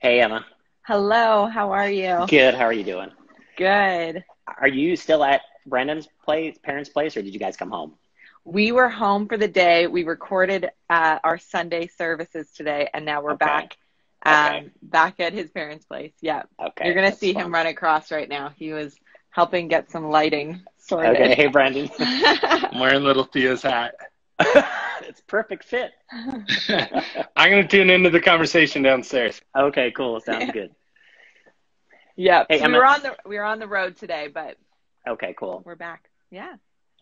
Hey, Emma. Hello, how are you? Good. How are you doing? Good. Are you still at Brandon's place, parents' place, or did you guys come home? We were home for the day. We recorded our Sunday services today, and now we're Okay. back, Okay. back at his parents' place. Yeah, you're Okay. gonna That's see him fun. run across right now. He was helping get some lighting Okay. sorted. Hey, Brandon. I'm wearing little Theo's hat. It's perfect fit. I'm going to tune into the conversation downstairs. Okay. Cool. Sounds Yeah. good. Yeah. Hey, So we Emma. were on the road today, but Okay. Cool. we're back. Yeah.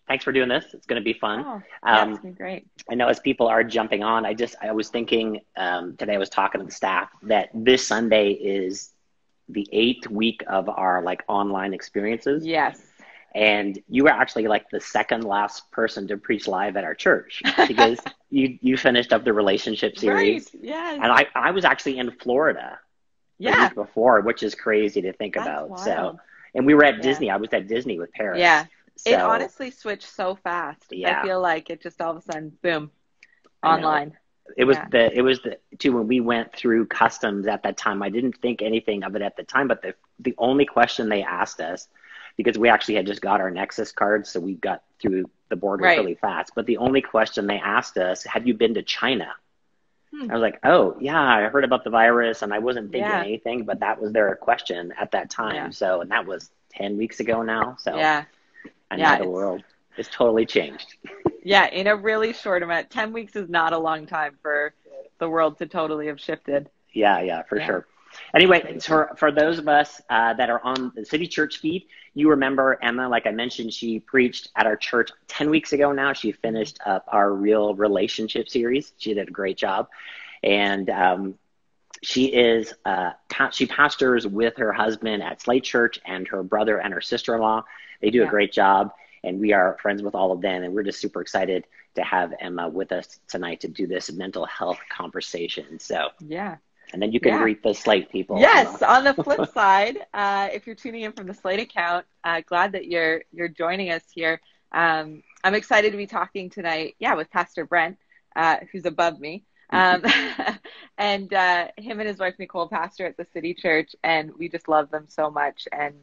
Thanks for doing this. It's going to be fun. Oh, yeah, it's Um, been great. I know as people are jumping on, I was thinking today. I was talking to the staff that this Sunday is the eighth week of our like online experiences. Yes. And you were actually like the second last person to preach live at our church because you finished up the relationship Right. series. Yes. And I was actually in Florida the Yeah. week before, which is crazy to think That's about. So, wild. and we were at Yeah. Disney. I was at Disney with Paris. Yeah. It So, honestly switched so fast. I yeah, feel like it just all of a sudden, boom, I know. online. It was Yeah. the too when we went through customs at that time. I didn't think anything of it at the time, but the only question they asked us, because we actually had just got our Nexus cards, so we got through the borders Right. really fast. But the only question they asked us, have you been to China? Hmm. I was like, oh yeah, I heard about the virus, and I wasn't thinking Yeah. anything, but that was their question at that Yeah. time. So, and that was 10 weeks ago now. So, Yeah. and now Yeah. the world is totally changed. In a really short amount. 10 weeks is not a long time for the world to totally have shifted. Yeah, for Yeah. sure. Anyway, Crazy. for those of us that are on the City Church feed, you remember Emma, like I mentioned, she preached at our church 10 weeks ago now. She finished up our Real Relationship series. She did a great job. And she is she pastors with her husband at Slate Church and her brother and her sister-in-law. They do a Yeah. great job, and we are friends with all of them. And we're just super excited to have Emma with us tonight to do this mental health conversation. So, Yeah. and then you can Yeah. greet the Slate people, Emma. Yes. On the flip side, if you're tuning in from the Slate account, glad that you're joining us here. I'm excited to be talking tonight. Yeah, with Pastor Brent, who's above me. Um, and him and his wife Nicole pastor at the City Church, and we just love them so much and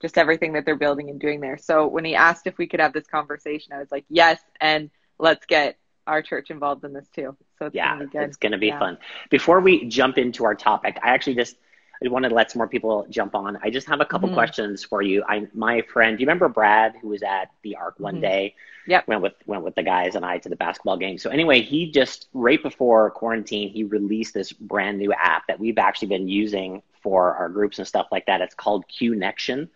just everything that they're building and doing there. So when he asked if we could have this conversation, I was like, yes, and let's get our church involved in this too. So it's Yeah, gonna be good. it's going to be Yeah. fun. Before we jump into our topic, I wanted to let some more people jump on. I just have a couple Hmm. questions for you. My friend, do you remember Brad who was at the Arc one Hmm. day? Yep. Went with the guys and I to the basketball game. So anyway, he just right before quarantine, he released this brand new app that we've actually been using for our groups and stuff like that. It's called Q Nexion,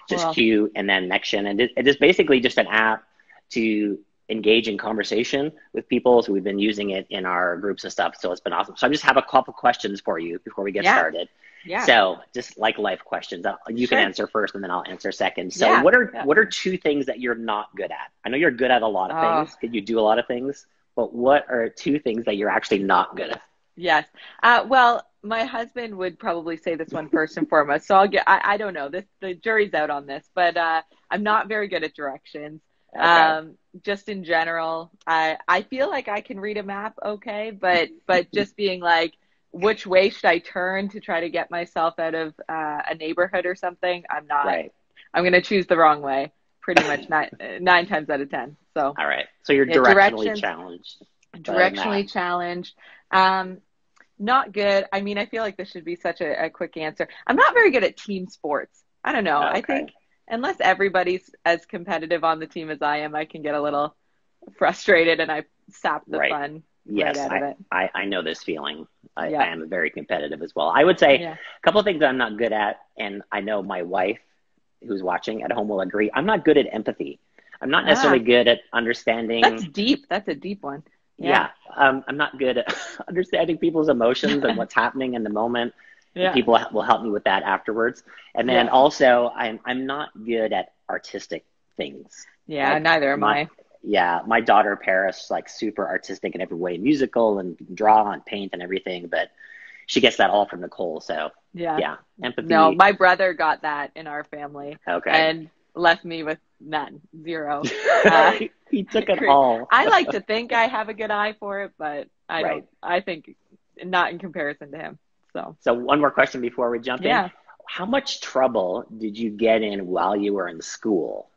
just Cool. Q and then Nexion, and it is basically just an app to engage in conversation with people. So we've been using it in our groups and stuff. So it's been awesome. So I just have a couple questions for you before we get Yeah. started. Yeah. So just like life questions, you can Sure. answer first and then I'll answer second. So Yeah. Yeah. what are two things that you're not good at? I know you're good at a lot of Oh, things because you do a lot of things, but what are two things that you're actually not good at? yes. Well, my husband would probably say this one first and foremost. So I don't know. The jury's out on this, but I'm not very good at directions. Okay. Just in general, I feel like I can read a map okay, but just being like, which way should I turn to try to get myself out of a neighborhood or something? I'm not. Right. I'm gonna choose the wrong way pretty much nine times out of 10. So All right. So you're yeah, directionally directions, challenged. But other than that, directionally challenged. Um, Not good. I mean, I feel like this should be such a quick answer. I'm not very good at team sports. I don't know. I okay. think unless everybody's as competitive on the team as I am, I can get a little frustrated and I sap the Right. fun right Yes, out of it. I know this feeling. I Yeah. am very competitive as well. I would say Yeah. a couple of things I'm not good at, and I know my wife who's watching at home will agree. I'm not good at empathy. I'm not necessarily Ah, good at that's understanding. deep. That's a deep one. Yeah. Yeah, I'm not good at understanding people's emotions and what's happening in the moment. And Yeah. people will help me with that afterwards. And then Yeah. also, I'm not good at artistic things. Yeah. Like Neither am my I. yeah, my daughter Paris, like super artistic in every way, musical and draw and paint and everything, but she gets that all from Nicole. So Yeah. yeah, No, empathy. my brother got that in our family Okay. and left me with none, zero. Uh, He took it all. I like to think I have a good eye for it, but I Right. don't. I think not in comparison to him. So one more question before we jump in. Yeah. How much trouble did you get in while you were in school?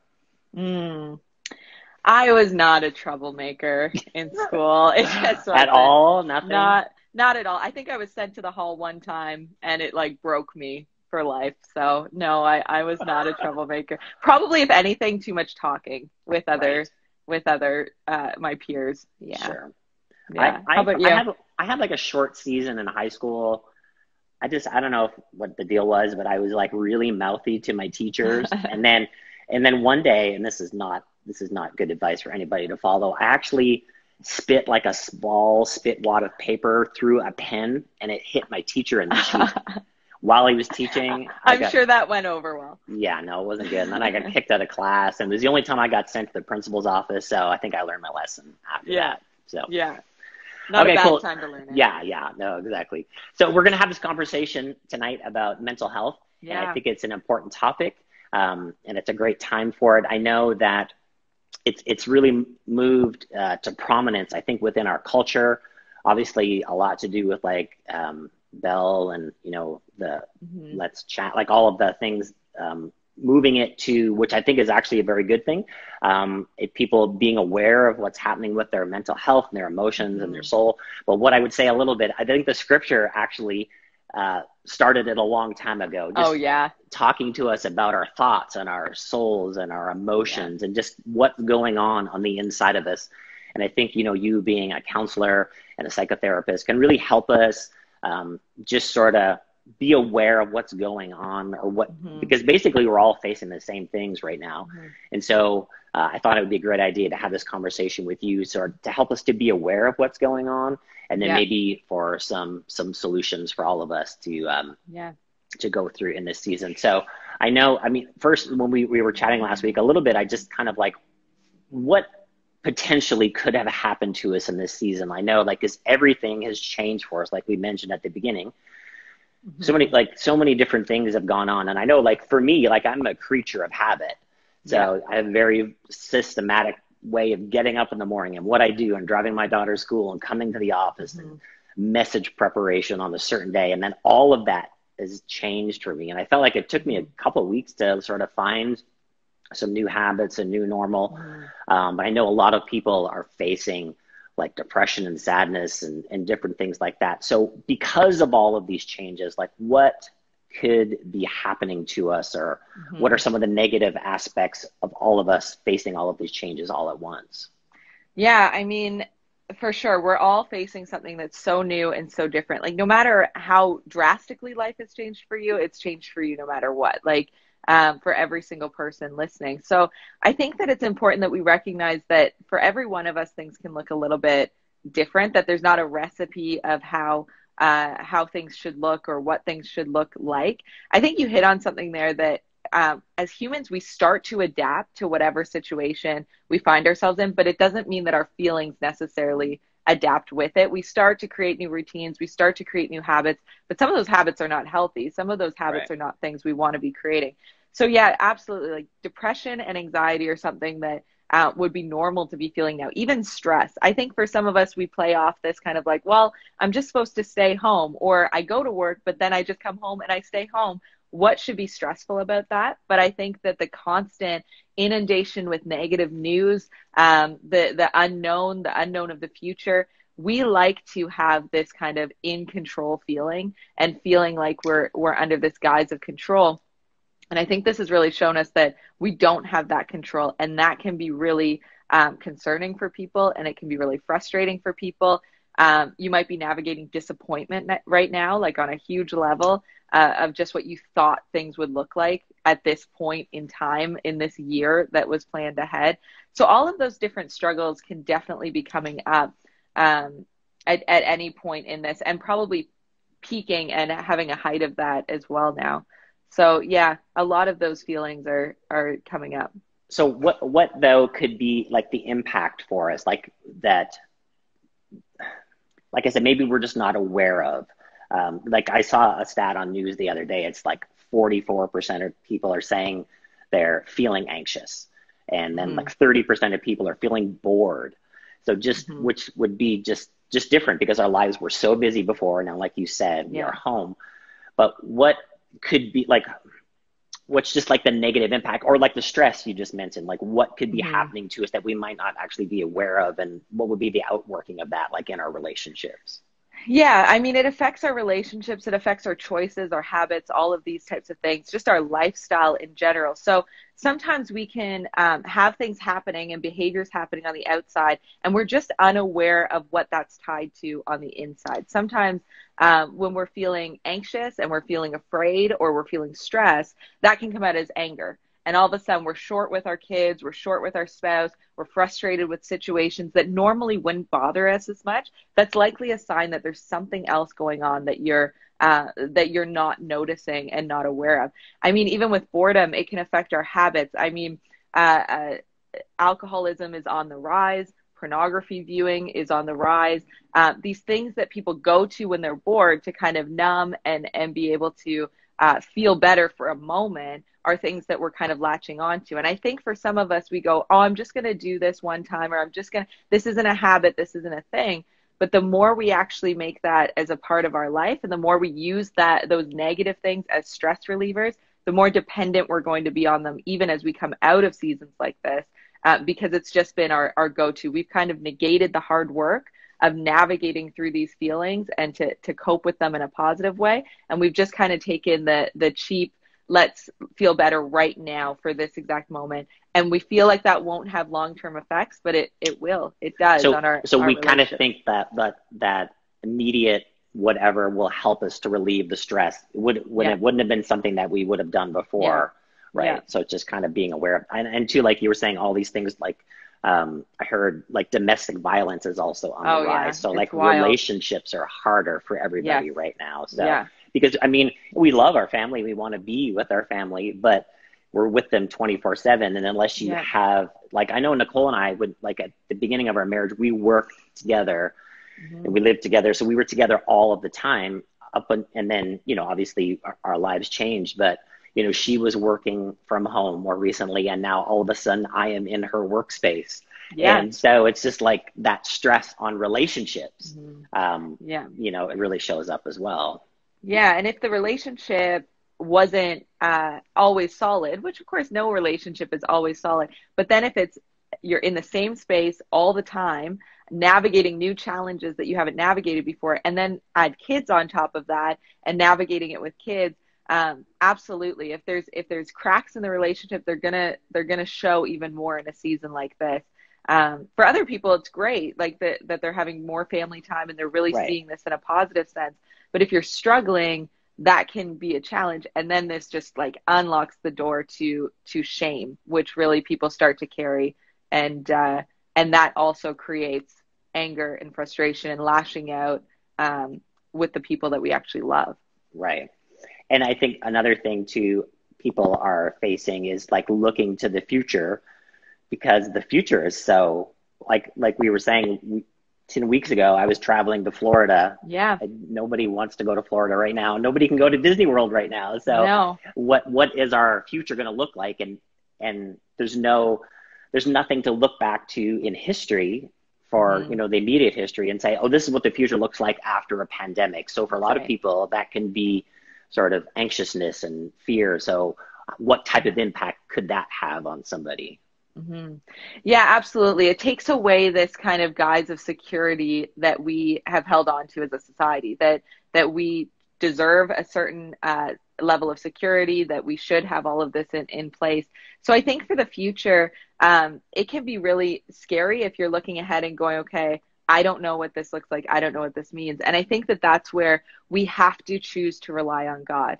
I was not a troublemaker in school. It just wasn't. At all? Nothing? Not at all. I think I was sent to the hall one time and it like broke me for life. So no, I was not a troublemaker. Probably, if anything, too much talking with other my peers. Yeah. Sure. Yeah. How about you? I had like a short season in high school. I don't know what the deal was, but I was like really mouthy to my teachers. and then one day, and this is not good advice for anybody to follow, I actually spit like a small spit wad of paper through a pen, and it hit my teacher in the cheek while he was teaching. I'm sure that went over well. Yeah, no, it wasn't good. And then I got kicked out of class, and it was the only time I got sent to the principal's office. So I think I learned my lesson after that. So yeah. Not a bad time to learn it. Yeah, no, exactly. So we're going to have this conversation tonight about mental health. Yeah. And I think it's an important topic, and it's a great time for it. I know that it's really moved to prominence, I think, within our culture. Obviously, a lot to do with like Bell and, the Let's Chat, like all of the things, moving it to, which I think is actually a very good thing. People being aware of what's happening with their mental health and their emotions and their soul. But what I would say a little bit, I think the scripture actually started it a long time ago. Just talking to us about our thoughts and our souls and our emotions and just what's going on the inside of us. And I think, you being a counselor and a psychotherapist can really help us just sort of be aware of what's going on or because basically we're all facing the same things right now. And so I thought it would be a great idea to have this conversation with you, sort of to help us to be aware of what's going on, and then maybe for some solutions for all of us to go through in this season. So first, when we were chatting last week a little bit, I just kind of like, what potentially could have happened to us in this season? I know, like, 'cause everything has changed for us, like we mentioned at the beginning. So many different things have gone on. And I know, like, for me, like, I'm a creature of habit. So I have a very systematic way of getting up in the morning and what I do, and driving my daughter to school and coming to the office and message preparation on a certain day. And then all of that has changed for me. And I felt like it took me a couple of weeks to sort of find some new habits, a new normal. But I know a lot of people are facing like depression and sadness and different things like that. So because of all of these changes, like, what could be happening to us, or what are some of the negative aspects of all of us facing all of these changes all at once? Yeah, I mean, for sure, we're all facing something that's so new and so different. Like, no matter how drastically life has changed for you, it's changed for you no matter what. Like, for every single person listening. So I think that it's important that we recognize that for every one of us, things can look a little bit different, that there's not a recipe of how things should look or what things should look like. I think you hit on something there that as humans, we start to adapt to whatever situation we find ourselves in, but it doesn't mean that our feelings necessarily adapt with it. We start to create new routines. We start to create new habits, but some of those habits are not healthy. Some of those habits are not things we want to be creating. So yeah, absolutely. Like, depression and anxiety are something that would be normal to be feeling now. Even stress. I think for some of us, we play off this kind of like, well, I'm just supposed to stay home, or I go to work, but then I just come home and I stay home. What should be stressful about that? But I think that the constant inundation with negative news, the unknown of the future, we like to have this kind of in control feeling and feeling like we're under this guise of control. And I think this has really shown us that we don't have that control, and that can be really concerning for people, and it can be really frustrating for people. You might be navigating disappointment right now, like on a huge level of just what you thought things would look like at this point in time in this year that was planned ahead. So all of those different struggles can definitely be coming up at any point in this, and probably peaking and having a height of that as well now. So yeah, a lot of those feelings are coming up. So what though could be like the impact for us, like that, like I said, maybe we're just not aware of. Like, I saw a stat on news the other day. It's like 44% of people are saying they're feeling anxious. And then like 30% of people are feeling bored. So just, which would be just just different because our lives were so busy before. Now, like you said, we Yeah. are home. But what could be like, what's just like the negative impact or like the stress you just mentioned? Like what could be happening to us that we might not actually be aware of? And what would be the outworking of that, like in our relationships? Yeah, I mean, it affects our relationships, it affects our choices, our habits, all of these types of things, just our lifestyle in general. So sometimes we can have things happening and behaviors happening on the outside, and we're just unaware of what that's tied to on the inside. Sometimes when we're feeling anxious and we're feeling afraid or we're feeling stressed, that can come out as anger. And all of a sudden, we're short with our kids, we're short with our spouse, we're frustrated with situations that normally wouldn't bother us as much. That's likely a sign that there's something else going on that you're not noticing and not aware of. I mean, even with boredom, it can affect our habits. I mean, alcoholism is on the rise. Pornography viewing is on the rise. These things that people go to when they're bored to kind of numb and be able to feel better for a moment are things that we're kind of latching onto. And I think for some of us, we go, oh, I'm just going to do this one time, or this isn't a habit, this isn't a thing. But the more we actually make that as a part of our life, and the more we use those negative things as stress relievers, the more dependent we're going to be on them, even as we come out of seasons like this, because it's just been our go-to. We've kind of negated the hard work of navigating through these feelings and to cope with them in a positive way. And we've just kind of taken the cheap, let's feel better right now for this exact moment. And we feel like that won't have long-term effects, but it will. It does on our So we kind of relationship. think that immediate whatever will help us to relieve the stress. It wouldn't have been something that we would have done before, right? Yeah. So it's just kind of being aware of, and too, like you were saying, all these things like I heard like domestic violence is also on the rise. Yeah. So It's like wild. relationships are harder for everybody right now. So Yeah. because I mean, we love our family, we want to be with our family, but we're with them 24/7. And unless you have, like, I know Nicole and I would, like, at the beginning of our marriage, we worked together and we lived together. So we were together all of the time and then, you know, obviously our lives changed, but you know, she was working from home more recently, and now all of a sudden I am in her workspace. Yeah. And so it's just like that stress on relationships. You know, it really shows up as well. Yeah. And if the relationship wasn't always solid, which of course no relationship is always solid, but then if you're in the same space all the time, navigating new challenges that you haven't navigated before, and then add kids on top of that and navigating it with kids, absolutely. If there's cracks in the relationship, they're gonna show even more in a season like this. For other people, it's great, like that they're having more family time and they're really seeing this in a positive sense. But if you're struggling, that can be a challenge. And then this just like unlocks the door to shame, which really people start to carry. And that also creates anger and frustration and lashing out with the people that we actually love. Right. And I think another thing too, people are facing is like looking to the future, because the future is so like we were saying 10 weeks ago, I was traveling to Florida. Yeah. Nobody wants to go to Florida right now. Nobody can go to Disney World right now. So what is our future going to look like? And there's nothing to look back to in history for, you know, the immediate history and say, oh, this is what the future looks like after a pandemic. So for a lot of people, that can be sort of anxiousness and fear. So what type of impact could that have on somebody? Yeah, absolutely. It takes away this kind of guise of security that we have held on to as a society, that we deserve a certain level of security, that we should have all of this in place. So I think for the future, it can be really scary if you're looking ahead and going, okay, I don't know what this looks like. I don't know what this means. And I think that's where we have to choose to rely on God.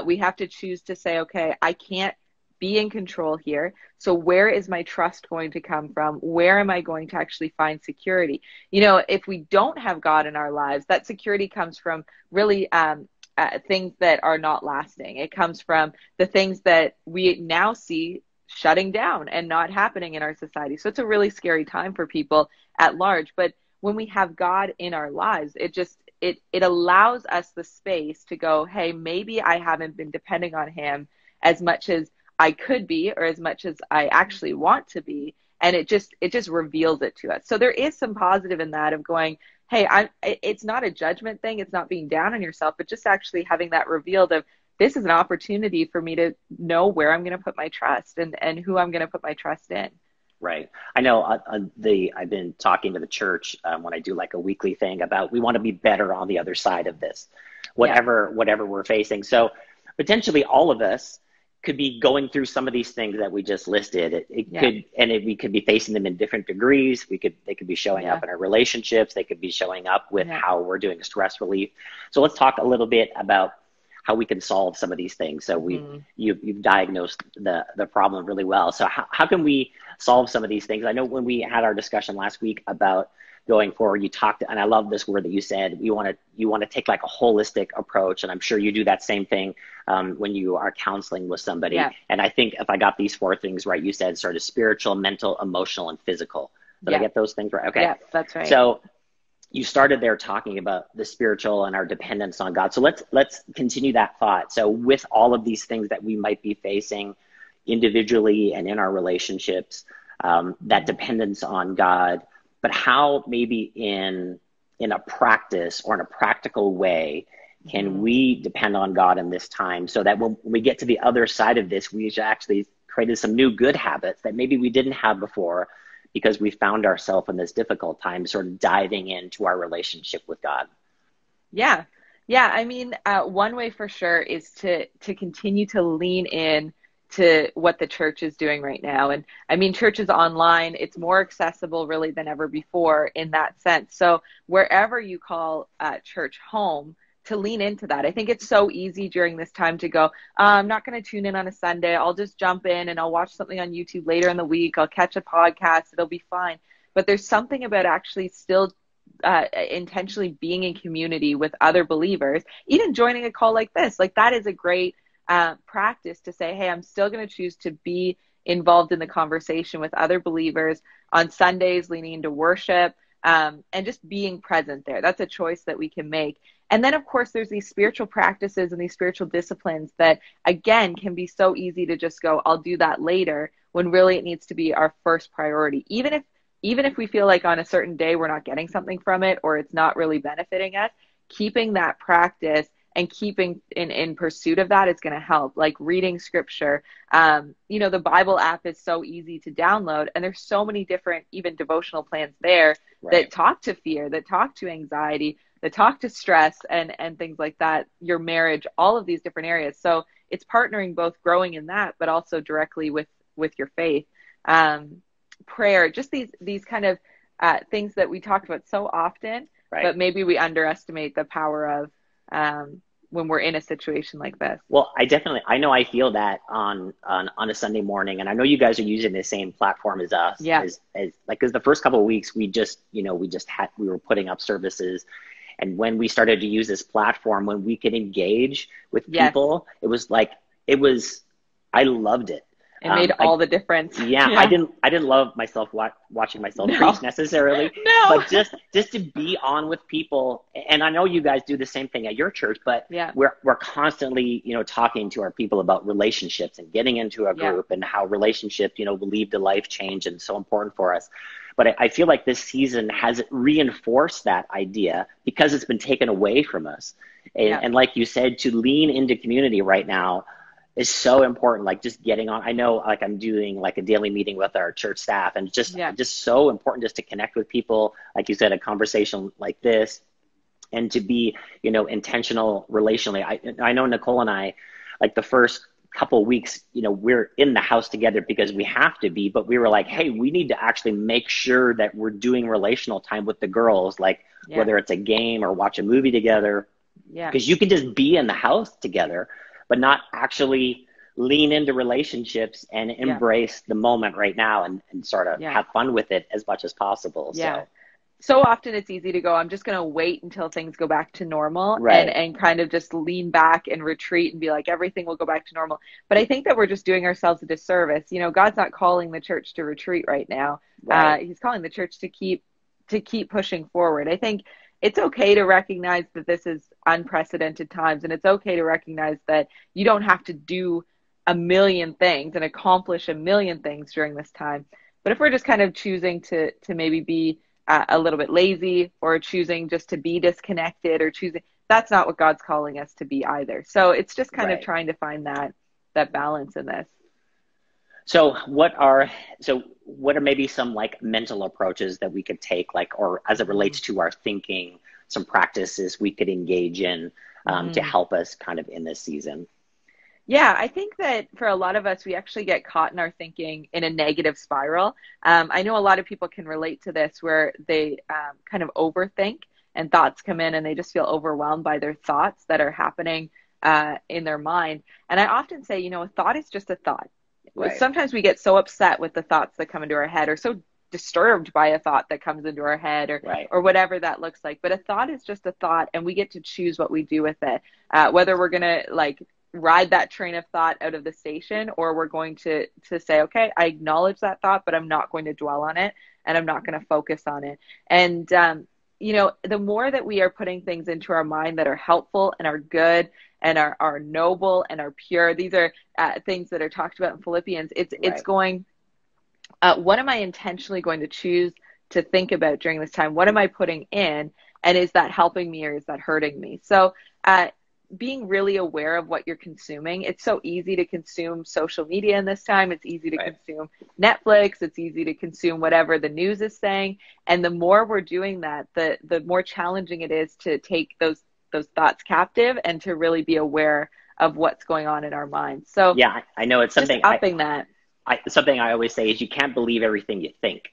We have to choose to say, okay, I can't be in control here. So where is my trust going to come from? Where am I going to actually find security? You know, if we don't have God in our lives, that security comes from really things that are not lasting. It comes from the things that we now see shutting down and not happening in our society. So it's a really scary time for people at large. But when we have God in our lives, it allows us the space to go, hey, maybe I haven't been depending on him as much as I could be, or as much as I actually want to be. And it just reveals it to us. So there is some positive in that, of going, hey, it's not a judgment thing. It's not being down on yourself, but just actually having that revealed of, this is an opportunity for me to know where I'm going to put my trust and who I'm going to put my trust in. Right. I know I've been talking to the church when I do like a weekly thing about, we want to be better on the other side of this, whatever we're facing. So potentially all of us could be going through some of these things that we just listed. We could be facing them in different degrees. They could be showing up in our relationships. They could be showing up with how we're doing stress relief. So let's talk a little bit about how we can solve some of these things. So you've diagnosed the problem really well. So how can we solve some of these things? I know when we had our discussion last week about going forward, you talked, and I love this word that you said, you want to take like a holistic approach. And I'm sure you do that same thing when you are counseling with somebody. Yeah. And I think if I got these 4 things right, you said sort of spiritual, mental, emotional, and physical. Did I get those things right? Okay. Yeah, that's right. So you started there talking about the spiritual and our dependence on God. So let's continue that thought. So with all of these things that we might be facing individually and in our relationships, that dependence on God, but how maybe in a practice or in a practical way can we depend on God in this time, so that when we get to the other side of this, we actually created some new good habits that maybe we didn't have before, because we found ourselves in this difficult time sort of diving into our relationship with God. Yeah. I mean, one way for sure is to continue to lean in to what the church is doing right now. And I mean, church is online. It's more accessible really than ever before in that sense. So wherever you call church home, to lean into that. I think it's so easy during this time to go, I'm not going to tune in on a Sunday. I'll just jump in and I'll watch something on YouTube later in the week. I'll catch a podcast. It'll be fine. But there's something about actually still intentionally being in community with other believers, even joining a call like this. Like, that is a great practice to say, hey, I'm still going to choose to be involved in the conversation with other believers on Sundays, leaning into worship, and just being present there. That's a choice that we can make. And then, of course, there's these spiritual practices and these spiritual disciplines that, again, can be so easy to just go, I'll do that later, when really it needs to be our first priority. Even if we feel like on a certain day we're not getting something from it, or it's not really benefiting us, keeping that practice and keeping in pursuit of that is going to help. Like reading scripture. The Bible app is so easy to download, and there's so many different even devotional plans there that talk to fear, that talk to anxiety, that talk to stress and things like that, your marriage, all of these different areas. So it's partnering, both growing in that, but also directly with your faith. Prayer, just these kind of things that we talk about so often, but maybe we underestimate the power of when we're in a situation like this. Well, I know I feel that on a Sunday morning, and I know you guys are using the same platform as us. Yeah. Because the first couple of weeks we were putting up services. And when we started to use this platform, when we could engage with people, I loved it. It made all the difference. Yeah, I didn't love myself watching myself preach necessarily, but just to be on with people. And I know you guys do the same thing at your church, but we're constantly, talking to our people about relationships and getting into a group and how relationships, will lead to life change, and so important for us. But I feel like this season has reinforced that idea, because it's been taken away from us. And like you said, to lean into community right now is so important. Like just getting on, I know like I'm doing like a daily meeting with our church staff, and just so important just to connect with people. Like you said, a conversation like this, and to be, intentional relationally. I know Nicole and I, like the first couple of weeks, we're in the house together because we have to be, but we were like, hey, we need to actually make sure that we're doing relational time with the girls, like whether it's a game or watch a movie together, because you can just be in the house together, but not actually lean into relationships and embrace the moment right now and sort of have fun with it as much as possible. So often it's easy to go, I'm just going to wait until things go back to normal and kind of just lean back and retreat and be like, everything will go back to normal. But I think that we're just doing ourselves a disservice. God's not calling the church to retreat right now. He's calling the church to keep pushing forward. I think it's okay to recognize that this is unprecedented times, and it's okay to recognize that you don't have to do a million things and accomplish a million things during this time. But if we're just kind of choosing to maybe be a little bit lazy, or choosing just to be disconnected, or choosing, that's not what God's calling us to be either. So it's just kind of trying to find that balance in this. So what are maybe some like mental approaches that we could take, like, or as it relates to our thinking, some practices we could engage in to help us kind of in this season? Yeah, I think that for a lot of us, we actually get caught in our thinking in a negative spiral. I know a lot of people can relate to this, where they kind of overthink, and thoughts come in and they just feel overwhelmed by their thoughts that are happening in their mind. And I often say, a thought is just a thought. Right. Sometimes we get so upset with the thoughts that come into our head, or so disturbed by a thought that comes into our head, or whatever that looks like. But a thought is just a thought, and we get to choose what we do with it, whether we're going to like ride that train of thought out of the station, or we're going to say, okay, I acknowledge that thought, but I'm not going to dwell on it, and I'm not going to focus on it. And, the more that we are putting things into our mind that are helpful and are good and are noble and are pure, these are things that are talked about in Philippians. It's going, what am I intentionally going to choose to think about during this time? What am I putting in? And is that helping me, or is that hurting me? So, being really aware of what you're consuming. It's so easy to consume social media in this time. It's easy to consume Netflix. It's easy to consume whatever the news is saying. And the more we're doing that, the more challenging it is to take those thoughts captive and to really be aware of what's going on in our minds. So yeah, I know it's something something I always say is you can't believe everything you think.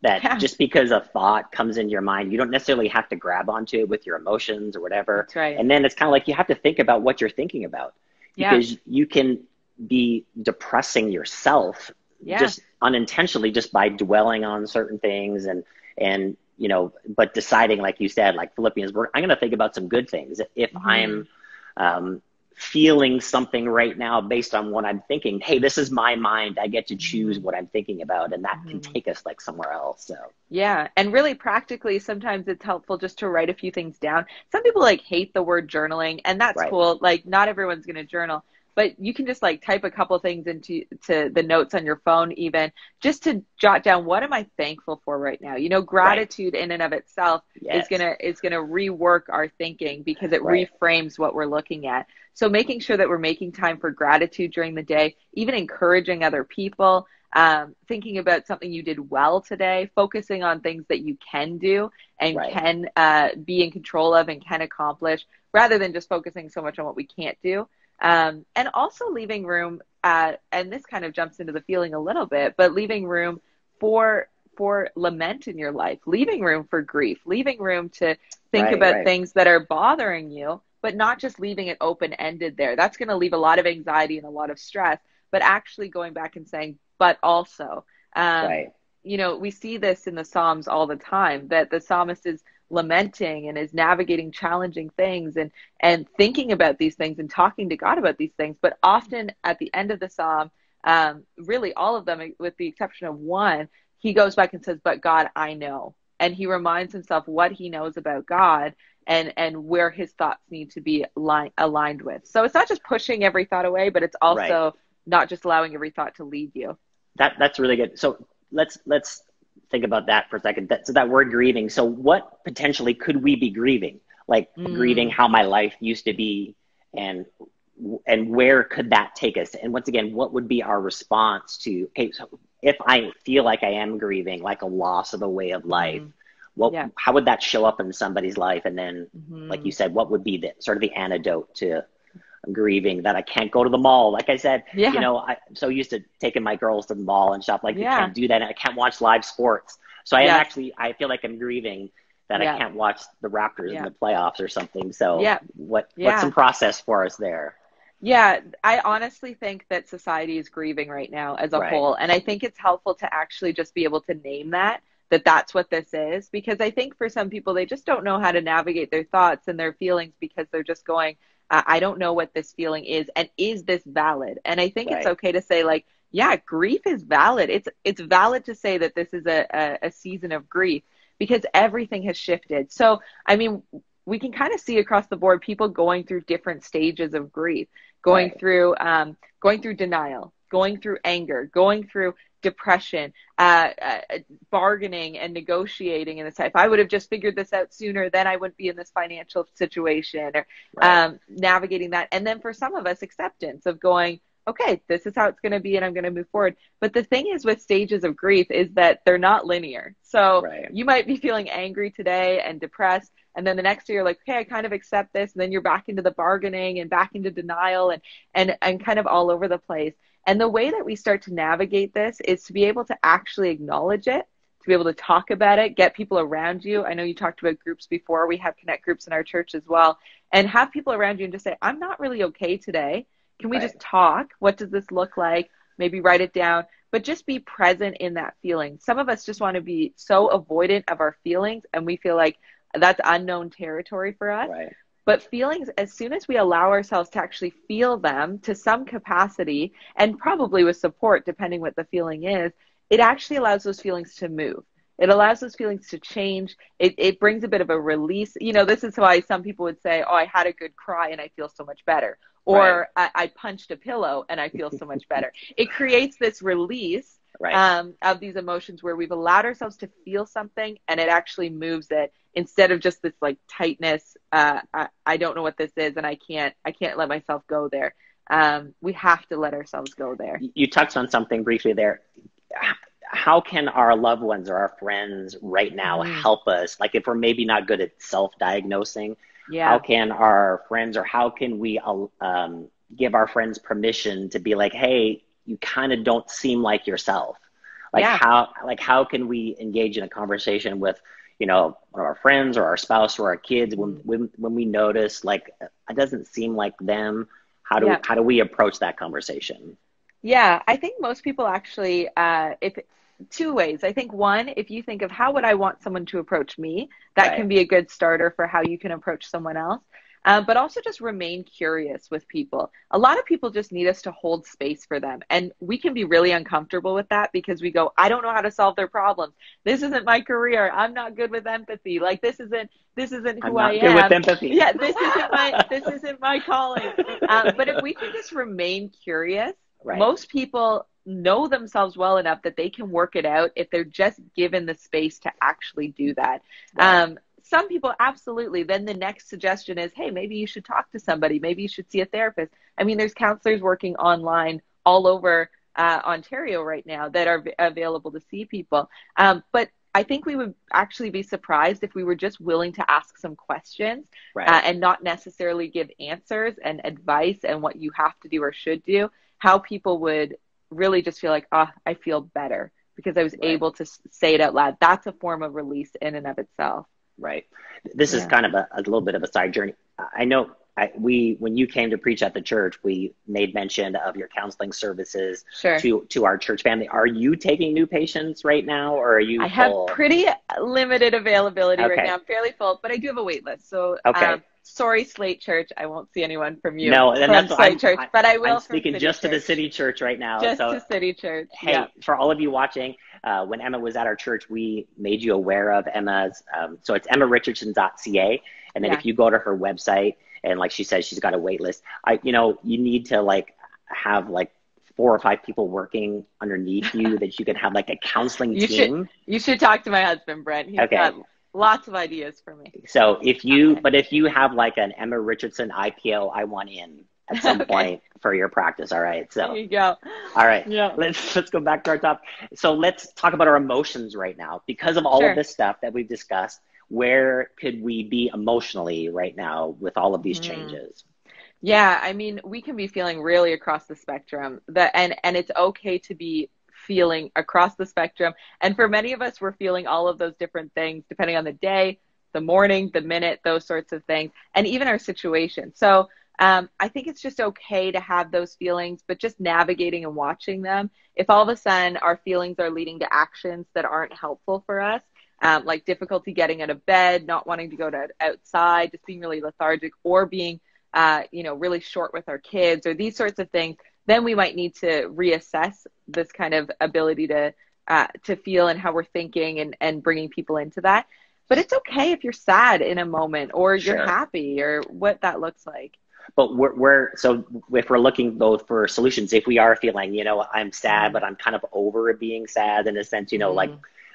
That just because a thought comes into your mind, you don't necessarily have to grab onto it with your emotions or whatever. That's right. And then it's kind of like you have to think about what you're thinking about, because you can be depressing yourself just unintentionally, just by dwelling on certain things and but deciding, like you said, like Philippians, I'm going to think about some good things. If I'm feeling something right now based on what I'm thinking, hey, this is my mind, I get to choose what I'm thinking about, and that can take us like somewhere else. So yeah, and really practically, sometimes it's helpful just to write a few things down. Some people like hate the word journaling, and that's cool. Like, not everyone's going to journal, but you can just like type a couple things into the notes on your phone, even just to jot down, what am I thankful for right now? Gratitude in and of itself is gonna rework our thinking, because it reframes what we're looking at. So making sure that we're making time for gratitude during the day, even encouraging other people, thinking about something you did well today, focusing on things that you can do and can be in control of and can accomplish, rather than just focusing so much on what we can't do. And also leaving room, and this kind of jumps into the feeling a little bit, but leaving room for lament in your life, leaving room for grief, leaving room to think about things that are bothering you, but not just leaving it open-ended there. That's going to leave a lot of anxiety and a lot of stress, but actually going back and saying, but also, we see this in the Psalms all the time, that the psalmist is lamenting and is navigating challenging things and thinking about these things and talking to God about these things. But often at the end of the Psalm, really all of them, with the exception of one, he goes back and says, but God, I know. And he reminds himself what he knows about God and where his thoughts need to be aligned with. So it's not just pushing every thought away, but it's also not just allowing every thought to lead you. That's really good. So let's think about that for a second. So that word grieving. So what potentially could we be grieving? Like grieving how my life used to be, and where could that take us? And once again, what would be our response to, okay, so if I feel like I am grieving, like a loss of a way of life, how would that show up in somebody's life? And then, like you said, what would be the sort of the antidote to grieving that I can't go to the mall? Like I said, I'm so used to taking my girls to the mall and shop. Like, you can't do that. And I can't watch live sports. So I feel like I'm grieving that I can't watch the Raptors in the playoffs or something. So what's some process for us there? Yeah, I honestly think that society is grieving right now as a whole. And I think it's helpful to actually just be able to name that's what this is. Because I think for some people, they just don't know how to navigate their thoughts and their feelings, because they're just going, I don't know what this feeling is. And is this valid? And I think it's okay to say, like, grief is valid. It's valid to say that this is a season of grief, because everything has shifted. So, I mean, we can kind of see across the board people going through different stages of grief, going through denial, going through anger, going through depression, bargaining and negotiating in this type. If I would have just figured this out sooner, then I wouldn't be in this financial situation, or navigating that. And then for some of us, acceptance of going, okay, this is how it's going to be, and I'm going to move forward. But the thing is with stages of grief is that they're not linear. So you might be feeling angry today and depressed, and then the next day you're like, okay, I kind of accept this. And then you're back into the bargaining and back into denial and kind of all over the place. And the way that we start to navigate this is to be able to actually acknowledge it, to be able to talk about it, get people around you. I know you talked about groups before. We have connect groups in our church as well. And have people around you and just say, I'm not really okay today. Can we just talk? What does this look like? Maybe write it down, but just be present in that feeling. Some of us just want to be so avoidant of our feelings, and we feel like that's unknown territory for us. But feelings, as soon as we allow ourselves to actually feel them to some capacity, and probably with support, depending what the feeling is, it actually allows those feelings to move. It allows those feelings to change. It brings a bit of a release. You know, this is why some people would say, oh, I had a good cry and I feel so much better. Or I punched a pillow and I feel so much better. It creates this release of these emotions where we've allowed ourselves to feel something, and it actually moves it, instead of just this like tightness. I don't know what this is, and I can't let myself go there. We have to let ourselves go there. You touched on something briefly there. How can our loved ones or our friends right now help us? Like if we're maybe not good at self-diagnosing, how can our friends, or how can we give our friends permission to be like, hey, you kind of don't seem like yourself? Like how can we engage in a conversation with, you know, one of our friends or our spouse or our kids when we notice like it doesn't seem like them? How do we approach that conversation? Yeah, I think most people actually, two ways. I think one, if you think of how would I want someone to approach me, that can be a good starter for how you can approach someone else. But also just remain curious with people. A lot of people just need us to hold space for them. And we can be really uncomfortable with that because we go, I don't know how to solve their problems. This isn't my career. I'm not good with empathy. Like this isn't who I am. Good with empathy. Yeah, this isn't my calling. But if we can just remain curious, most people know themselves well enough that they can work it out if they're just given the space to actually do that. Some people, absolutely. Then the next suggestion is, hey, maybe you should talk to somebody. Maybe you should see a therapist. I mean, there's counselors working online all over Ontario right now that are available to see people. But I think we would actually be surprised if we were just willing to ask some questions and not necessarily give answers and advice and what you have to do or should do, how people would really just feel like, oh, I feel better because I was able to say it out loud. That's a form of release in and of itself. Right. This is kind of a little bit of a side journey. I know when you came to preach at the church, we made mention of your counseling services to our church family. Are you taking new patients right now, or are you I have pretty limited availability right now. I'm fairly full, but I do have a wait list. So sorry, Slate Church. I won't see anyone from you. No, and that's Slate Church, but I will. I'm speaking just to the City Church right now. Just to City Church. Hey, for all of you watching, when Emma was at our church, we made you aware of Emma's. So it's emmarichardson.ca, and then if you go to her website, and like she says, she's got a wait list. You need to have 4 or 5 people working underneath you that you can have like a counseling team. You should talk to my husband, Brent. He's got lots of ideas for me. So if you have like an Emma Richardson IPO, I want in at some point for your practice. All right. So there you go. All right. Yeah. Let's go back to our topic. So let's talk about our emotions right now. Because of all of this stuff that we've discussed, where could we be emotionally right now with all of these changes? Yeah, I mean, we can be feeling really across the spectrum, and it's okay to be feeling across the spectrum. And for many of us, we're feeling all of those different things depending on the day, the morning, the minute, those sorts of things, and even our situation. So I think it's just okay to have those feelings, but just navigating and watching them. If all of a sudden our feelings are leading to actions that aren't helpful for us, like difficulty getting out of bed, not wanting to go outside, just being really lethargic, or being, really short with our kids, or these sorts of things, then we might need to reassess this kind of ability to feel and how we're thinking and bringing people into that. But it's okay if you're sad in a moment, or you're happy, or what that looks like. But so if we're looking though for solutions, if we are feeling, I'm sad, but I'm kind of over being sad in a sense,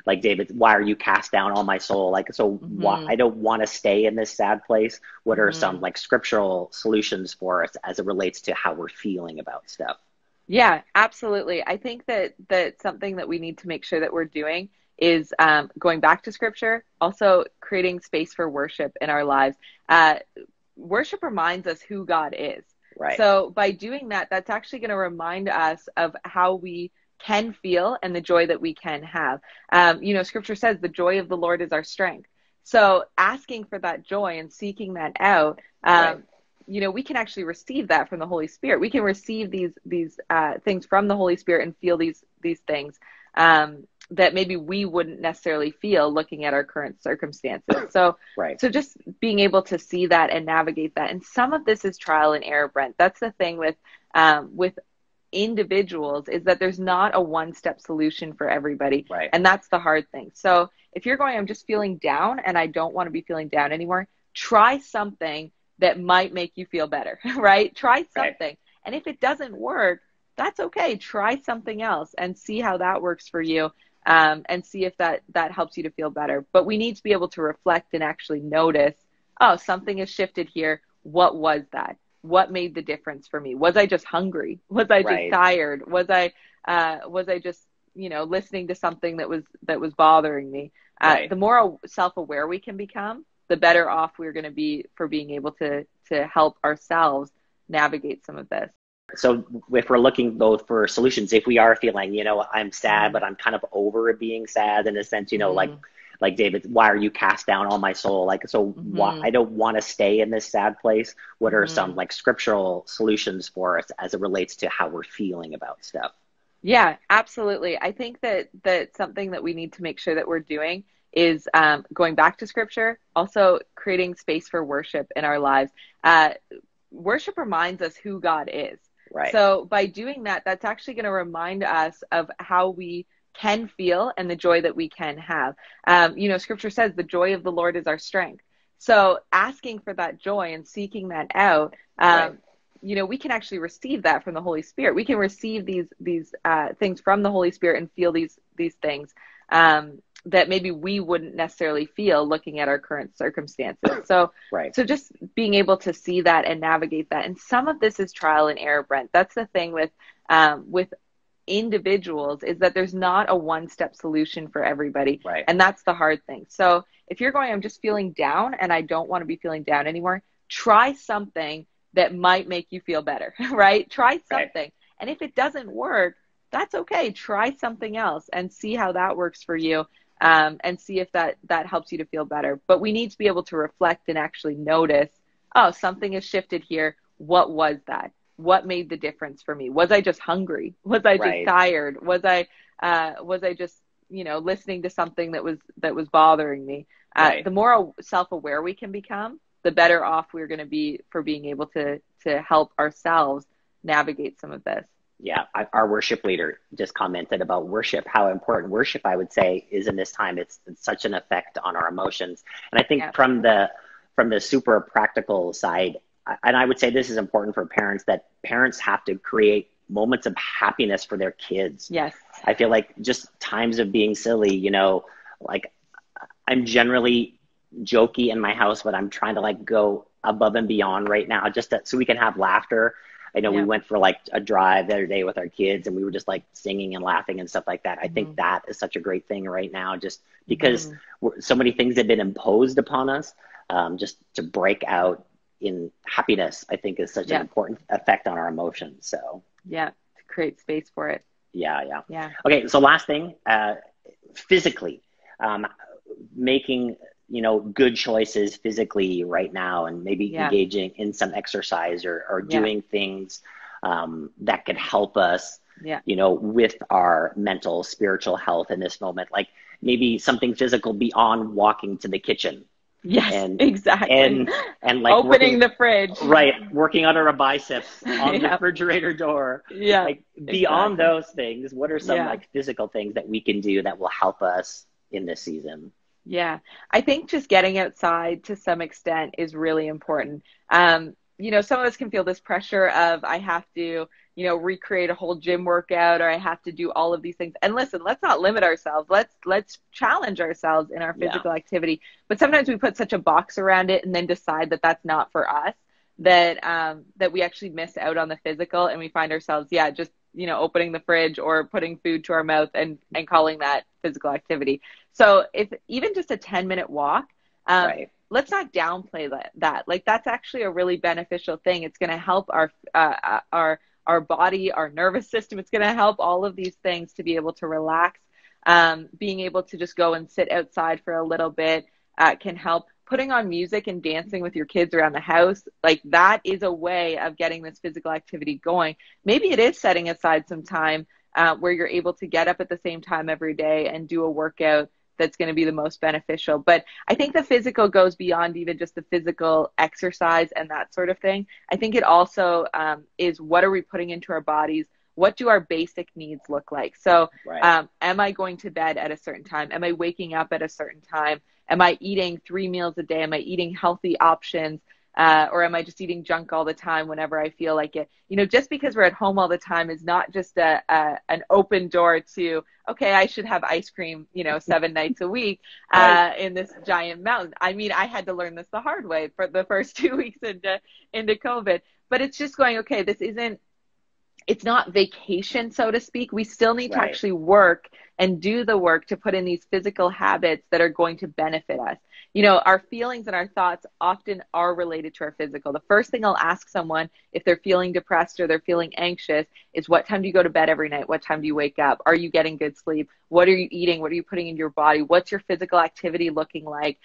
like David, why are you cast down on my soul? Like, so why I don't want to stay in this sad place. What are some like scriptural solutions for us as it relates to how we're feeling about stuff? Yeah, absolutely. I think that something that we need to make sure that we're doing is going back to scripture, also creating space for worship in our lives. Worship reminds us who God is. Right. So by doing that, that's actually going to remind us of how we can feel and the joy that we can have. Scripture says the joy of the Lord is our strength. So asking for that joy and seeking that out, Right. We can actually receive that from the Holy Spirit. We can receive these things from the Holy Spirit and feel these things that maybe we wouldn't necessarily feel looking at our current circumstances. So, right. So just being able to see that and navigate that. And some of this is trial and error, Brent. That's the thing with individuals, is that there's not a one-step solution for everybody. Right. And that's the hard thing. So if you're going, I'm just feeling down and I don't want to be feeling down anymore, try something that might make you feel better, right? Try something. Right. And if it doesn't work, that's okay. Try something else and see how that works for you, and see if that helps you to feel better. But we need to be able to reflect and actually notice, oh, something has shifted here. What was that? What made the difference for me? Was I just hungry? Was I just tired? Was I just, listening to something that was bothering me? The more self-aware we can become, the better off we're going to be for being able to help ourselves navigate some of this. So if we're looking both for solutions, if we are feeling, I'm sad, but I'm kind of over being sad in a sense, like David, why are you cast down on my soul? Like, so why I don't want to stay in this sad place. What are some like scriptural solutions for us as it relates to how we're feeling about stuff? Yeah, absolutely. I think that something that we need to make sure that we're doing is going back to scripture, also creating space for worship in our lives. Worship reminds us who God is. Right. So by doing that, that's actually going to remind us of how we can feel and the joy that we can have. Scripture says the joy of the Lord is our strength. So asking for that joy and seeking that out, we can actually receive that from the Holy Spirit. We can receive these things from the Holy Spirit and feel these things that maybe we wouldn't necessarily feel looking at our current circumstances. So, So just being able to see that and navigate that. And some of this is trial and error, Brent. That's the thing with individuals, is that there's not a one-step solution for everybody. Right. And that's the hard thing. So if you're going, I'm just feeling down and I don't want to be feeling down anymore, try something that might make you feel better, right? Try something. Right. And if it doesn't work, that's okay. Try something else and see how that works for you. And see if that helps you to feel better. But we need to be able to reflect and actually notice, oh, something has shifted here. What was that? What made the difference for me? Was I just hungry? Was I just tired? Was I just, listening to something that was bothering me? The more self-aware we can become, the better off we're going to be for being able to help ourselves navigate some of this. Yeah, our worship leader just commented about worship, how important worship, I would say, is in this time. It's such an effect on our emotions. And I think from the super practical side, and I would say this is important for parents, that parents have to create moments of happiness for their kids. Yes. I feel like just times of being silly, like I'm generally jokey in my house, but I'm trying to like go above and beyond right now just so we can have laughter. I know we went for like a drive the other day with our kids and we were just like singing and laughing and stuff like that. I think that is such a great thing right now, just because so many things have been imposed upon us. Just to break out in happiness, I think, is such an important effect on our emotions. So to create space for it. Yeah. Okay, so last thing, physically, making good choices physically right now, and maybe engaging in some exercise or doing things that could help us, with our mental, spiritual health in this moment. Like maybe something physical beyond walking to the kitchen. Yes, exactly. And like opening the fridge. Right. Working under a biceps on the refrigerator door. Yeah. Like beyond those things, what are some like physical things that we can do that will help us in this season? Yeah, I think just getting outside to some extent is really important. some of us can feel this pressure of I have to, recreate a whole gym workout, or I have to do all of these things. And listen, let's not limit ourselves. Let's challenge ourselves in our physical activity. But sometimes we put such a box around it and then decide that that's not for us, that we actually miss out on the physical, and we find ourselves, just, opening the fridge or putting food to our mouth and calling that physical activity. So if even just a 10-minute walk, let's not downplay that. Like, that's actually a really beneficial thing. It's going to help our body, our nervous system. It's going to help all of these things to be able to relax. Being able to just go and sit outside for a little bit can help. Putting on music and dancing with your kids around the house, like, that is a way of getting this physical activity going. Maybe it is setting aside some time where you're able to get up at the same time every day and do a workout that's going to be the most beneficial. But I think the physical goes beyond even just the physical exercise and that sort of thing. I think it also is, what are we putting into our bodies? What do our basic needs look like? So am I going to bed at a certain time? Am I waking up at a certain time? Am I eating 3 meals a day? Am I eating healthy options? Or am I just eating junk all the time whenever I feel like it? Just because we're at home all the time is not just an open door to, okay, I should have ice cream, 7 nights a week in this giant mountain. I mean, I had to learn this the hard way for the first 2 weeks into COVID. But it's just going, okay, it's not vacation, so to speak. We still need to actually work and do the work to put in these physical habits that are going to benefit us. Our feelings and our thoughts often are related to our physical. The first thing I'll ask someone if they're feeling depressed or they're feeling anxious is, what time do you go to bed every night? What time do you wake up? Are you getting good sleep? What are you eating? What are you putting into your body? What's your physical activity looking like?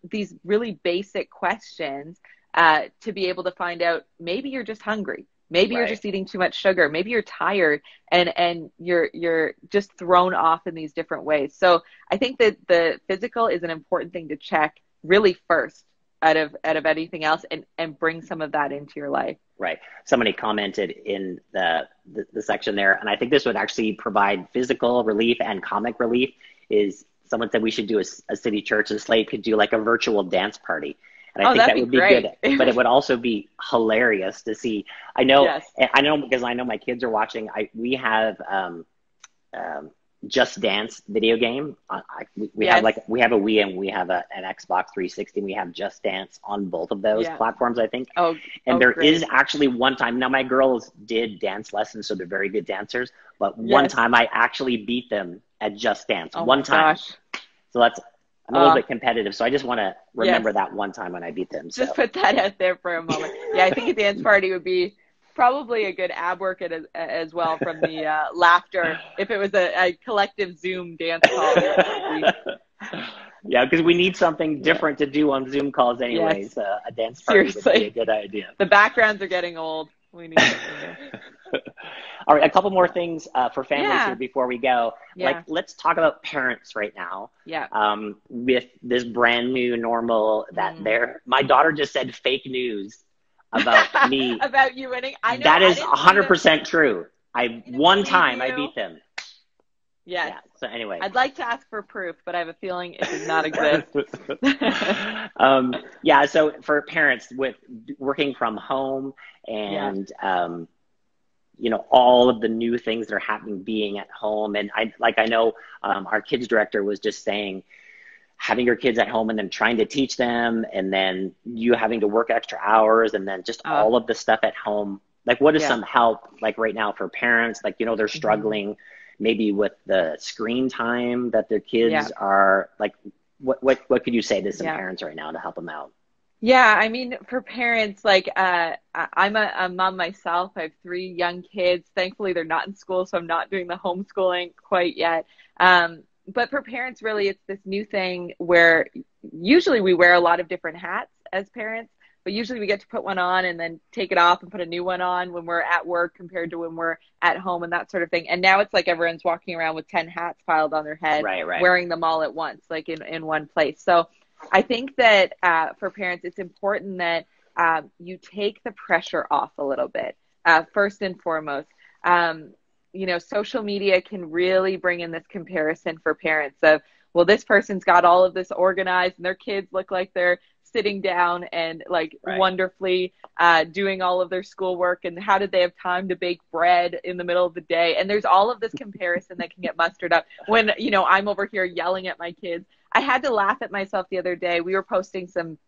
These really basic questions to be able to find out, maybe you're just hungry. Maybe you're just eating too much sugar. Maybe you're tired and you're just thrown off in these different ways. So I think that the physical is an important thing to check really first out of anything else, and bring some of that into your life. Right. Somebody commented in the section there, and I think this would actually provide physical relief and comic relief, is someone said we should do a city church, and Slate could do like a virtual dance party. And I think that would be good, but it would also be hilarious to see. I know because I know my kids are watching. We have Just Dance video game. We have a Wii and we have an Xbox 360. And we have Just Dance on both of those platforms, I think. There is actually one time. Now my girls did dance lessons, so they're very good dancers. But one time I actually beat them at Just Dance. One time. Gosh. So I'm a little bit competitive, so I just want to remember that one time when I beat them. So. Just put that out there for a moment. Yeah, I think a dance party would be probably a good ab workout as well, from the laughter, if it was a collective Zoom dance call. Yeah, because we need something different to do on Zoom calls anyways. Yes. A dance party would be a good idea. The backgrounds are getting old. We need something new. All right, a couple more things for families here before we go. Like, let's talk about parents right now. With this brand new normal that my daughter just said fake news about me. About you winning. I know. That is 100% true. One time I beat them. Yes. Yeah. So anyway. I'd like to ask for proof, but I have a feeling it does not exist. So for parents with working from home and all of the new things that are happening being at home. And I know our kids director was just saying, having your kids at home and then trying to teach them, and then you having to work extra hours, and then just all of the stuff at home. Like, what is some help, like right now for parents? Like, they're struggling maybe with the screen time that their kids are like, what could you say to some parents right now to help them out? Yeah, I mean, for parents, like, I'm a mom myself. I have 3 young kids. Thankfully, they're not in school, so I'm not doing the homeschooling quite yet. But for parents, really, it's this new thing where usually we wear a lot of different hats as parents, but usually we get to put one on and then take it off and put a new one on when we're at work compared to when we're at home and that sort of thing. And now it's like everyone's walking around with 10 hats piled on their head, wearing them all at once, like in one place. So I think that for parents, it's important that you take the pressure off a little bit, first and foremost. Social media can really bring in this comparison for parents of, well, this person's got all of this organized and their kids look like they're sitting down and like Right. wonderfully doing all of their schoolwork, and how did they have time to bake bread in the middle of the day? And there's all of this comparison that can get mustered up when, you know, I'm over here yelling at my kids. I had to laugh at myself the other day. We were posting some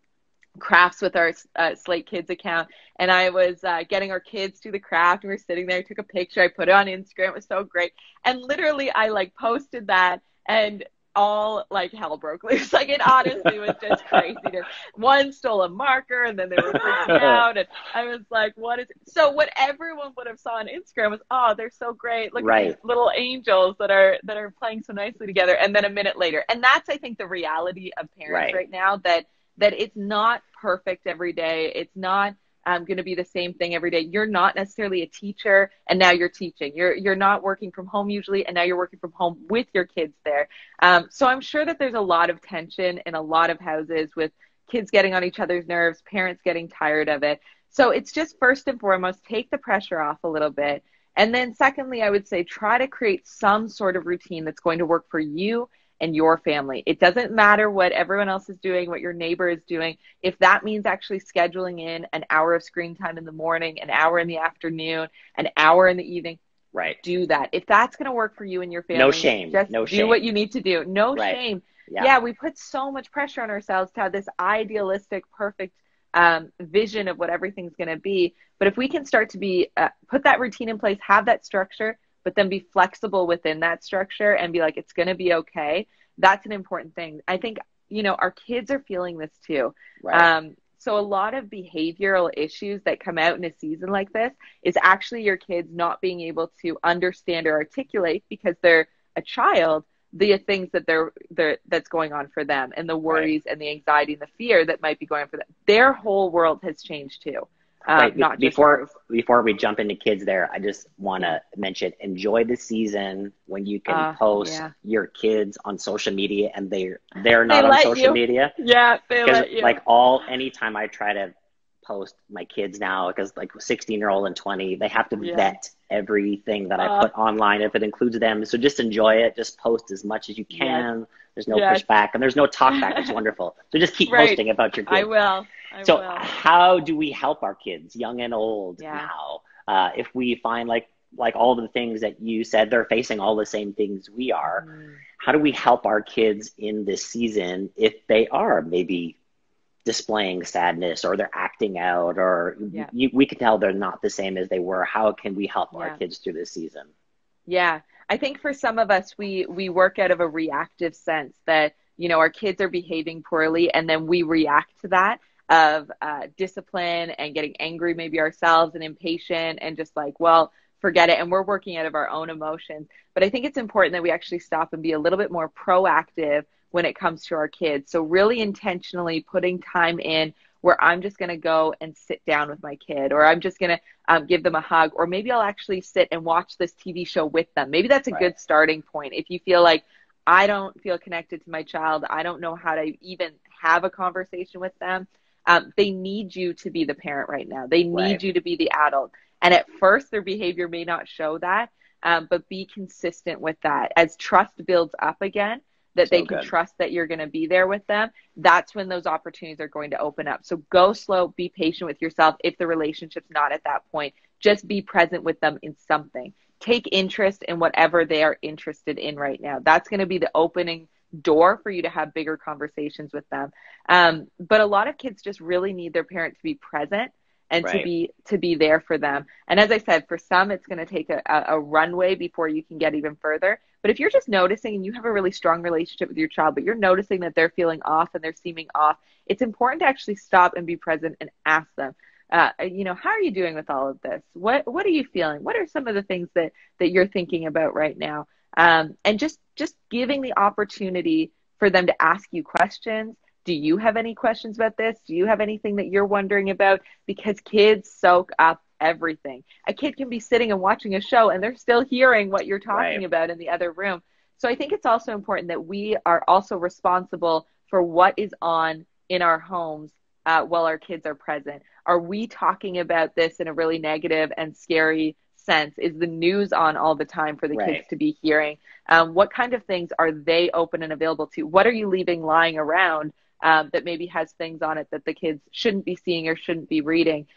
crafts with our Slate Kids account, and I was getting our kids to the craft, and we were sitting there, took a picture, I put it on Instagram. It was so great. And literally I like posted that, and all like hell broke loose. Like, it honestly was just crazy. One stole a marker, and then they were freaking out, and I was like, what is it? So what everyone would have saw on Instagram was, oh, they're so great, look at these little angels that are playing so nicely together. And then a minute later, and that's, I think, the reality of parents right now, that it's not perfect every day. It's not going to be the same thing every day. You're not necessarily a teacher, and now you're teaching. You're not working from home usually, and now you're working from home with your kids there. So I'm sure that there's a lot of tension in a lot of houses, with kids getting on each other's nerves, parents getting tired of it. So it's just, first and foremost, take the pressure off a little bit. And then secondly, I would say try to create some sort of routine that's going to work for you and your family. It doesn't matter what everyone else is doing, what your neighbor is doing. If that means actually scheduling in an hour of screen time in the morning, an hour in the afternoon, an hour in the evening, do that. If that's going to work for you and your family, no shame. Just do what you need to do. No shame. Yeah, we put so much pressure on ourselves to have this idealistic, perfect vision of what everything's going to be. But if we can start to be, put that routine in place, have that structure, but then be flexible within that structure and be like, it's going to be okay. That's an important thing. I think, you know, our kids are feeling this too. So a lot of behavioral issues that come out in a season like this is actually your kids not being able to understand or articulate, because they're a child, the things that that's going on for them, and the worries and the anxiety and the fear that might be going on for them. Their whole world has changed too. Not before we jump into kids there, I just want to mention, enjoy the season when you can post your kids on social media, and they're not on social media. Yeah, they let you. Like, anytime I try to post my kids now, because like 16-year-old and 20, they have to vet everything that I put online if it includes them. So just enjoy it. Just post as much as you can. There's no pushback, and there's no talkback. It's wonderful. So just keep posting about your kids. I will. How do we help our kids, young and old, now? If we find like all the things that you said, they're facing all the same things we are. How do we help our kids in this season if they are maybe displaying sadness, or they're acting out, or we can tell they're not the same as they were? How can we help our kids through this season? Yeah, I think for some of us, we work out of a reactive sense that, you know, our kids are behaving poorly, and then we react to that of discipline and getting angry maybe ourselves and impatient and just like, well, forget it. And we're working out of our own emotions. But I think it's important that we actually stop and be a little bit more proactive when it comes to our kids. So really intentionally putting time in where I'm just going to go and sit down with my kid, or I'm just going to give them a hug, or maybe I'll actually sit and watch this TV show with them. Maybe that's a good starting point. If you feel like, I don't feel connected to my child, I don't know how to even have a conversation with them, they need you to be the parent right now. They need you to be the adult. And at first, their behavior may not show that, but be consistent with that. As trust builds up again, that they can trust that you're going to be there with them, that's when those opportunities are going to open up. So go slow, be patient with yourself. If the relationship's not at that point, just be present with them in something. Take interest in whatever they are interested in right now. That's going to be the opening door for you to have bigger conversations with them. But a lot of kids just really need their parent to be present and to be there for them. And as I said, for some, it's going to take a runway before you can get even further. But if you're just noticing, and you have a really strong relationship with your child, but you're noticing that they're feeling off and they're seeming off, it's important to actually stop and be present and ask them, you know, how are you doing with all of this? What are you feeling? What are some of the things that you're thinking about right now? And just giving the opportunity for them to ask you questions. Do you have any questions about this? Do you have anything that you're wondering about? Because kids soak up everything. A kid can be sitting and watching a show, and they're still hearing what you're talking about in the other room. So I think it's also important that we are also responsible for what is on in our homes while our kids are present. Are we talking about this in a really negative and scary sense? Is the news on all the time for the kids to be hearing? What kind of things are they open and available to? What are you leaving lying around that maybe has things on it that the kids shouldn't be seeing or shouldn't be reading.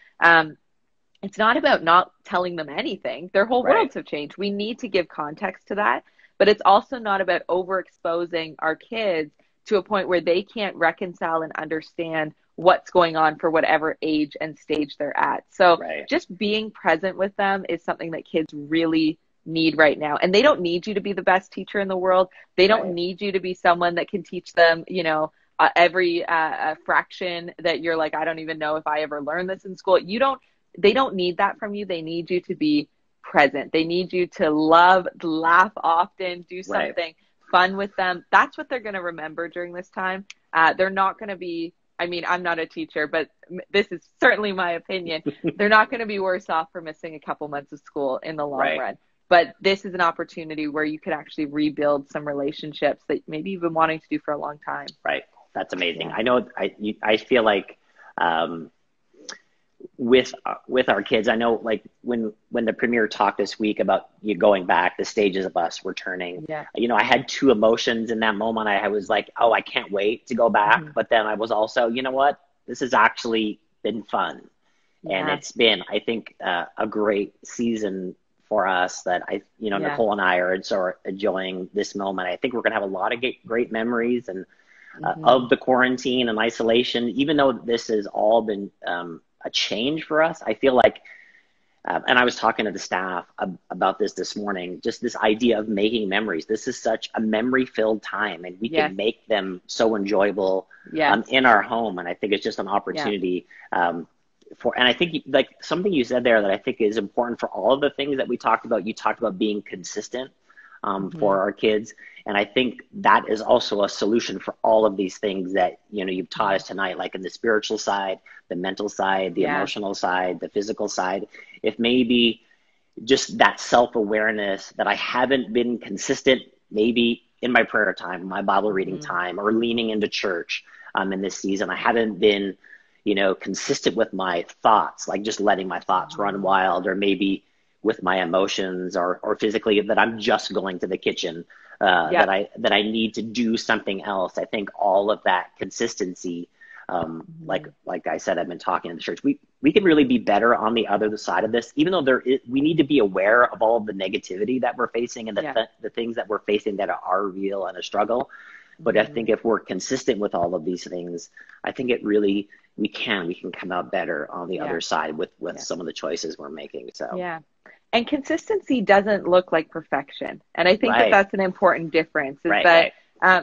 It's not about not telling them anything. Their whole worlds have changed. We need to give context to that, but it's also not about overexposing our kids to a point where they can't reconcile and understand what's going on for whatever age and stage they're at. So just being present with them is something that kids really need right now. And they don't need you to be the best teacher in the world. They don't need you to be someone that can teach them, you know, every fraction that you're like, I don't even know if I ever learned this in school. They don't need that from you. They need you to be present. They need you to love, laugh often, do something fun with them. That's what they're going to remember during this time. They're not going to be, I mean, I'm not a teacher, but this is certainly my opinion. They're not going to be worse off for missing a couple months of school in the long run. But this is an opportunity where you could actually rebuild some relationships that maybe you've been wanting to do for a long time. Right. That's amazing. I know I feel like, with our kids, I know like when the premier talked this week about you going back, the stages of us returning, you know, I had two emotions in that moment. I was like, oh, I can't wait to go back. But then I was also, you know what, this has actually been fun. And it's been, I think, a great season for us that Nicole and I are sort of enjoying this moment. I think we're going to have a lot of great memories and of the quarantine and isolation, even though this has all been, a change for us. I feel like, and I was talking to the staff about this morning, just this idea of making memories. This is such a memory-filled time, and we can make them so enjoyable in our home. And I think it's just an opportunity and I think like something you said there that I think is important for all of the things that we talked about. You talked about being consistent for our kids. And I think that is also a solution for all of these things that, you know, you've taught us tonight, like in the spiritual side, the mental side, the emotional side, the physical side. If maybe just that self-awareness that I haven't been consistent, maybe in my prayer time, my Bible reading time, or leaning into church in this season, I haven't been, you know, consistent with my thoughts, like just letting my thoughts run wild, or maybe with my emotions or physically that I'm just going to the kitchen, that I need to do something else. I think all of that consistency, like I said, I've been talking to the church, we can really be better on the other side of this, even though we need to be aware of all of the negativity that we're facing and the things that we're facing that are real and a struggle. But I think if we're consistent with all of these things, I think it really, we can come out better on the other side with some of the choices we're making. So and consistency doesn't look like perfection. And I think that that's an important difference is that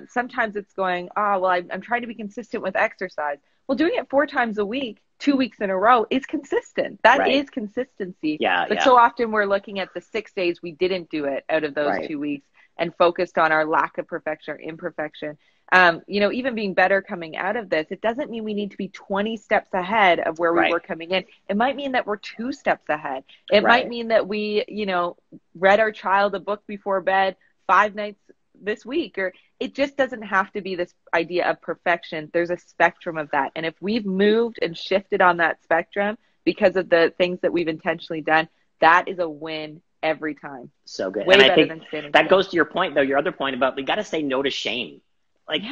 sometimes it's going, I'm trying to be consistent with exercise. Well, doing it 4 times a week, 2 weeks in a row is consistent. That is consistency. But so often we're looking at the 6 days we didn't do it out of those 2 weeks and focused on our lack of perfection or imperfection. You know, even being better coming out of this, it doesn't mean we need to be 20 steps ahead of where we were coming in. It might mean that we're 2 steps ahead. It might mean that we, you know, read our child a book before bed 5 nights this week, or it just doesn't have to be this idea of perfection. There's a spectrum of that. And if we've moved and shifted on that spectrum because of the things that we've intentionally done, that is a win every time. So good. Way and I better think than that goes to your point, though, your other point about we got to say no to shame. Like,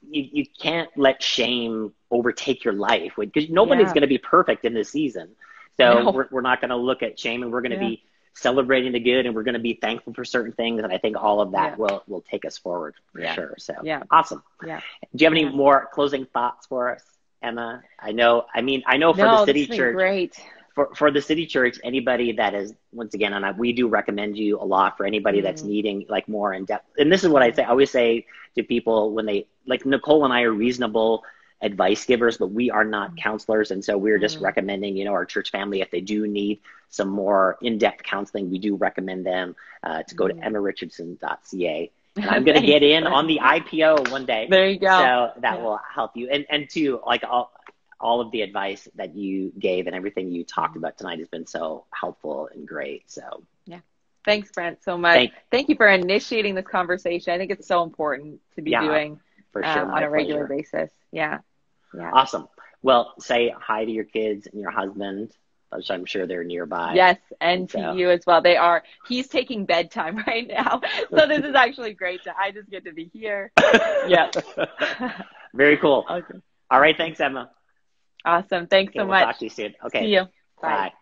you can't let shame overtake your life, because nobody's going to be perfect in this season. So we're not going to look at shame, and we're going to be celebrating the good, and we're going to be thankful for certain things. And I think all of that will take us forward for sure. So awesome. Yeah. Do you have any more closing thoughts for us, Emma? I know for the City Church. Great. For the City Church, anybody that is, once again, and we do recommend you a lot for anybody that's needing like more in depth. And this is what I always say to people when they, like Nicole and I are reasonable advice givers, but we are not counselors. And so we're just recommending, you know, our church family, if they do need some more in-depth counseling, we do recommend them to go to emmarichardson.ca. And I'm going to get in on the IPO one day. There you go. So that will help you. And too, like all of the advice that you gave and everything you talked about tonight has been so helpful and great. So thanks, Brent, so much. Thank you for initiating this conversation. I think it's so important to be doing for sure, on a regular basis. Yeah. Awesome. Well, say hi to your kids and your husband, which I'm sure they're nearby. Yes, and to you as well. They are. He's taking bedtime right now, so this is actually great. I just get to be here. Very cool. Okay. All right. Thanks, Emma. Awesome. Thanks so We'll much. talk to you soon. Okay. See you. Bye. Bye.